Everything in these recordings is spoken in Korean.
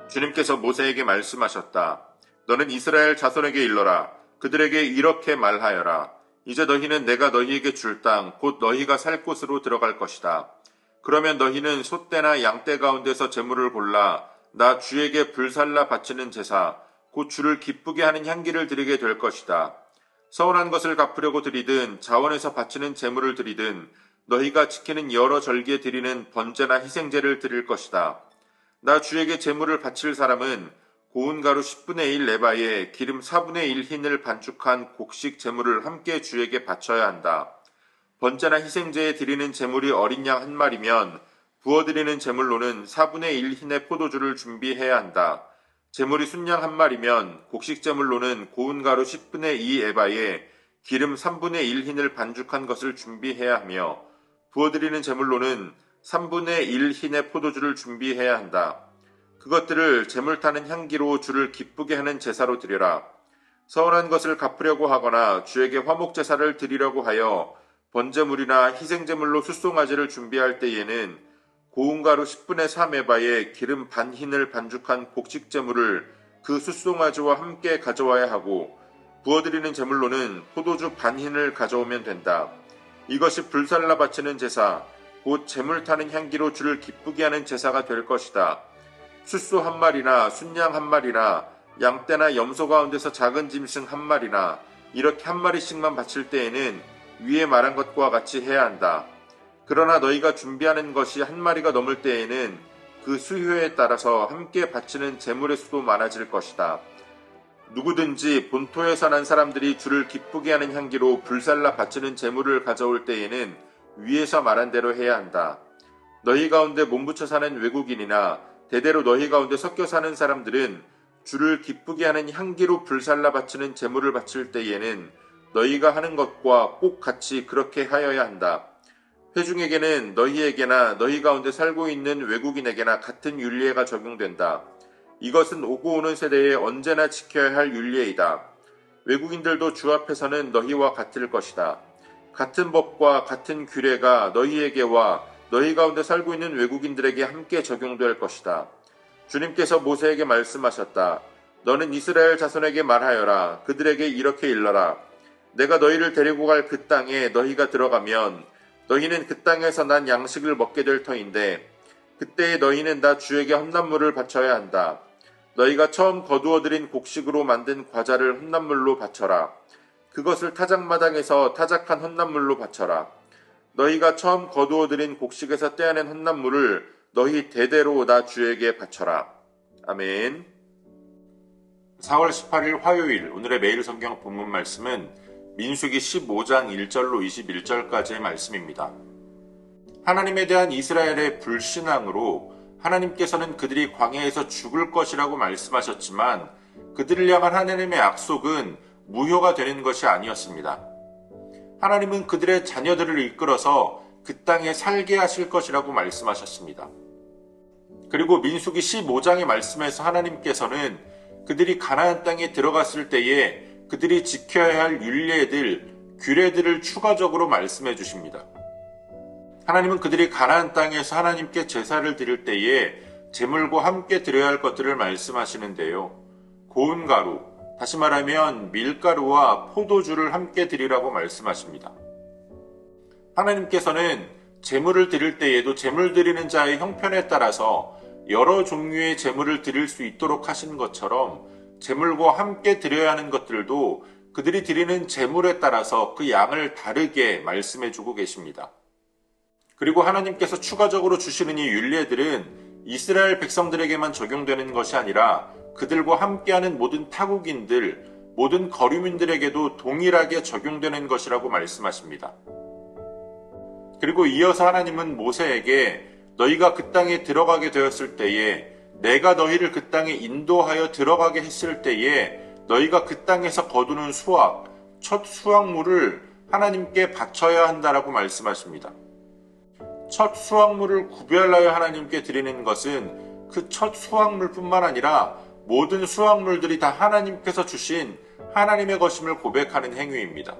주님께서 모세에게 말씀하셨다. 너는 이스라엘 자손에게 일러라. 그들에게 이렇게 말하여라. 이제 너희는 내가 너희에게 줄 땅, 곧 너희가 살 곳으로 들어갈 것이다. 그러면 너희는 소떼나 양떼 가운데서 제물을 골라 나 주에게 불살라 바치는 제사, 곧 주를 기쁘게 하는 향기를 드리게 될 것이다. 서운한 것을 갚으려고 드리든 자원에서 바치는 제물을 드리든 너희가 지키는 여러 절기에 드리는 번제나 희생제를 드릴 것이다. 나 주에게 제물을 바칠 사람은 고운 가루 10분의 1 레바에 기름 4분의 1 흰을 반죽한 곡식 제물을 함께 주에게 바쳐야 한다. 번제나 희생제에 드리는 제물이 어린 양 한 마리면 부어드리는 제물로는 4분의 1 흰의 포도주를 준비해야 한다. 제물이 순양 한 마리면 곡식 제물로는 고운 가루 10분의 2 에바에 기름 3분의 1 흰을 반죽한 것을 준비해야 하며 부어드리는 제물로는 3분의 1 흰의 포도주를 준비해야 한다. 그것들을 제물 타는 향기로 주를 기쁘게 하는 제사로 드려라. 서운한 것을 갚으려고 하거나 주에게 화목 제사를 드리려고 하여 번제물이나 희생제물로 숫송아지를 준비할 때에는 고운 가루 10분의 3 에바에 기름 반 흰을 반죽한 곡식 제물을 그 숫송아지와 함께 가져와야 하고 부어드리는 제물로는 포도주 반 흰을 가져오면 된다. 이것이 불살라 바치는 제사, 곧 제물 타는 향기로 주를 기쁘게 하는 제사가 될 것이다. 숫소 한 마리나 순양 한 마리나 양떼나 염소 가운데서 작은 짐승 한 마리나 이렇게 한 마리씩만 바칠 때에는 위에 말한 것과 같이 해야 한다. 그러나 너희가 준비하는 것이 한 마리가 넘을 때에는 그 수효에 따라서 함께 바치는 제물의 수도 많아질 것이다. 누구든지 본토에서 난 사람들이 주를 기쁘게 하는 향기로 불살라 바치는 제물을 가져올 때에는 위에서 말한 대로 해야 한다. 너희 가운데 몸붙여 사는 외국인이나 대대로 너희 가운데 섞여 사는 사람들은 주를 기쁘게 하는 향기로 불살라 바치는 제물을 바칠 때에는 너희가 하는 것과 꼭 같이 그렇게 하여야 한다. 회중에게는 너희에게나 너희 가운데 살고 있는 외국인에게나 같은 율례가 적용된다. 이것은 오고 오는 세대에 언제나 지켜야 할 율례이다. 외국인들도 주 앞에서는 너희와 같을 것이다. 같은 법과 같은 규례가 너희에게와 너희 가운데 살고 있는 외국인들에게 함께 적용될 것이다. 주님께서 모세에게 말씀하셨다. 너는 이스라엘 자손에게 말하여라. 그들에게 이렇게 일러라. 내가 너희를 데리고 갈 그 땅에 너희가 들어가면 너희는 그 땅에서 난 양식을 먹게 될 터인데 그때에 너희는 나 주에게 헌납물을 바쳐야 한다. 너희가 처음 거두어들인 곡식으로 만든 과자를 헌납물로 바쳐라. 그것을 타작마당에서 타작한 헌납물로 바쳐라. 너희가 처음 거두어들인 곡식에서 떼어낸 헌납물을 너희 대대로 나 주에게 바쳐라. 아멘. 4월 18일 화요일 오늘의 매일 성경 본문 말씀은 민수기 15장 1절로 21절까지의 말씀입니다. 하나님에 대한 이스라엘의 불신앙으로 하나님께서는 그들이 광야에서 죽을 것이라고 말씀하셨지만 그들을 향한 하나님의 약속은 무효가 되는 것이 아니었습니다. 하나님은 그들의 자녀들을 이끌어서 그 땅에 살게 하실 것이라고 말씀하셨습니다. 그리고 민수기 15장의 말씀에서 하나님께서는 그들이 가나안 땅에 들어갔을 때에 그들이 지켜야 할 율례들, 규례들을 추가적으로 말씀해 주십니다. 하나님은 그들이 가나안 땅에서 하나님께 제사를 드릴 때에 제물과 함께 드려야 할 것들을 말씀하시는데요. 고운 가루, 다시 말하면 밀가루와 포도주를 함께 드리라고 말씀하십니다. 하나님께서는 제물을 드릴 때에도 제물 드리는 자의 형편에 따라서 여러 종류의 제물을 드릴 수 있도록 하신 것처럼 제물과 함께 드려야 하는 것들도 그들이 드리는 제물에 따라서 그 양을 다르게 말씀해주고 계십니다. 그리고 하나님께서 추가적으로 주시는 이 율례들은 이스라엘 백성들에게만 적용되는 것이 아니라 그들과 함께하는 모든 타국인들, 모든 거류민들에게도 동일하게 적용되는 것이라고 말씀하십니다. 그리고 이어서 하나님은 모세에게 너희가 그 땅에 들어가게 되었을 때에 내가 너희를 그 땅에 인도하여 들어가게 했을 때에 너희가 그 땅에서 거두는 수확, 첫 수확물을 하나님께 바쳐야 한다라고 말씀하십니다. 첫 수확물을 구별하여 하나님께 드리는 것은 그 첫 수확물뿐만 아니라 모든 수확물들이 다 하나님께서 주신 하나님의 것임을 고백하는 행위입니다.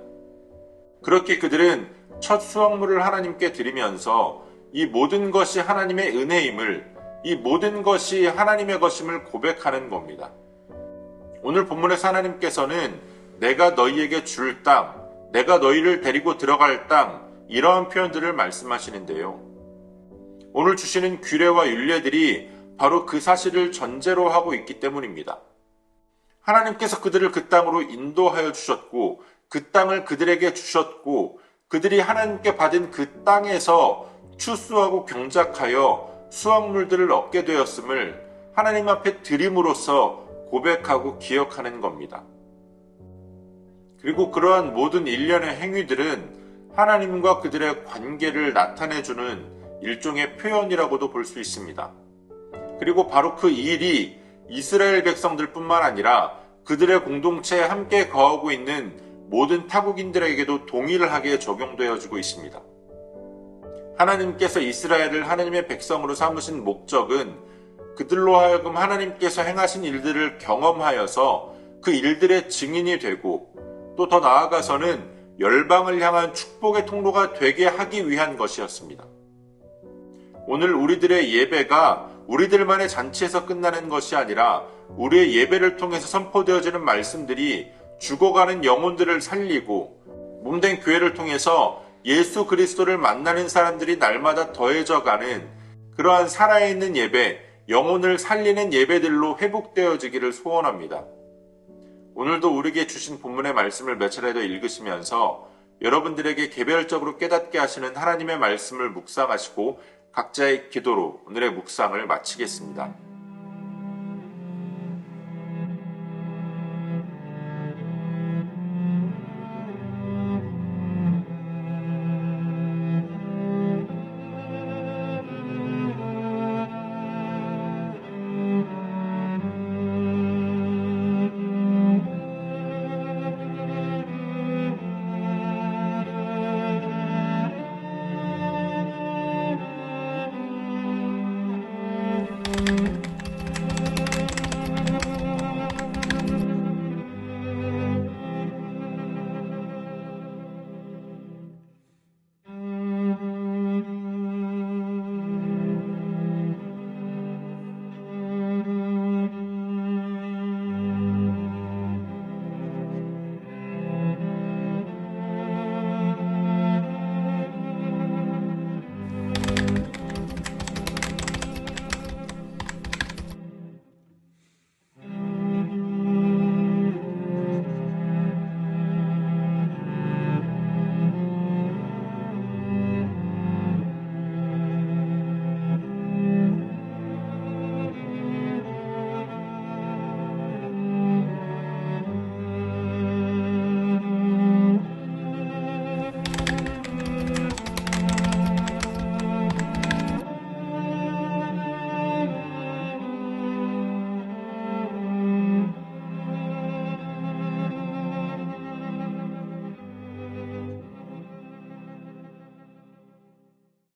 그렇게 그들은 첫 수확물을 하나님께 드리면서 이 모든 것이 하나님의 은혜임을, 이 모든 것이 하나님의 것임을 고백하는 겁니다. 오늘 본문에서 하나님께서는 내가 너희에게 줄 땅, 내가 너희를 데리고 들어갈 땅, 이러한 표현들을 말씀하시는데요. 오늘 주시는 규례와 율례들이 바로 그 사실을 전제로 하고 있기 때문입니다. 하나님께서 그들을 그 땅으로 인도하여 주셨고 그 땅을 그들에게 주셨고 그들이 하나님께 받은 그 땅에서 추수하고 경작하여 수확물들을 얻게 되었음을 하나님 앞에 드림으로써 고백하고 기억하는 겁니다. 그리고 그러한 모든 일련의 행위들은 하나님과 그들의 관계를 나타내주는 일종의 표현이라고도 볼 수 있습니다. 그리고 바로 그 일이 이스라엘 백성들뿐만 아니라 그들의 공동체에 함께 거하고 있는 모든 타국인들에게도 동일하게 적용되어지고 있습니다. 하나님께서 이스라엘을 하나님의 백성으로 삼으신 목적은 그들로 하여금 하나님께서 행하신 일들을 경험하여서 그 일들의 증인이 되고 또 더 나아가서는 열방을 향한 축복의 통로가 되게 하기 위한 것이었습니다. 오늘 우리들의 예배가 우리들만의 잔치에서 끝나는 것이 아니라 우리의 예배를 통해서 선포되어지는 말씀들이 죽어가는 영혼들을 살리고 몸된 교회를 통해서 예수 그리스도를 만나는 사람들이 날마다 더해져가는 그러한 살아있는 예배, 영혼을 살리는 예배들로 회복되어지기를 소원합니다. 오늘도 우리에게 주신 본문의 말씀을 몇 차례 더 읽으시면서 여러분들에게 개별적으로 깨닫게 하시는 하나님의 말씀을 묵상하시고 각자의 기도로 오늘의 묵상을 마치겠습니다.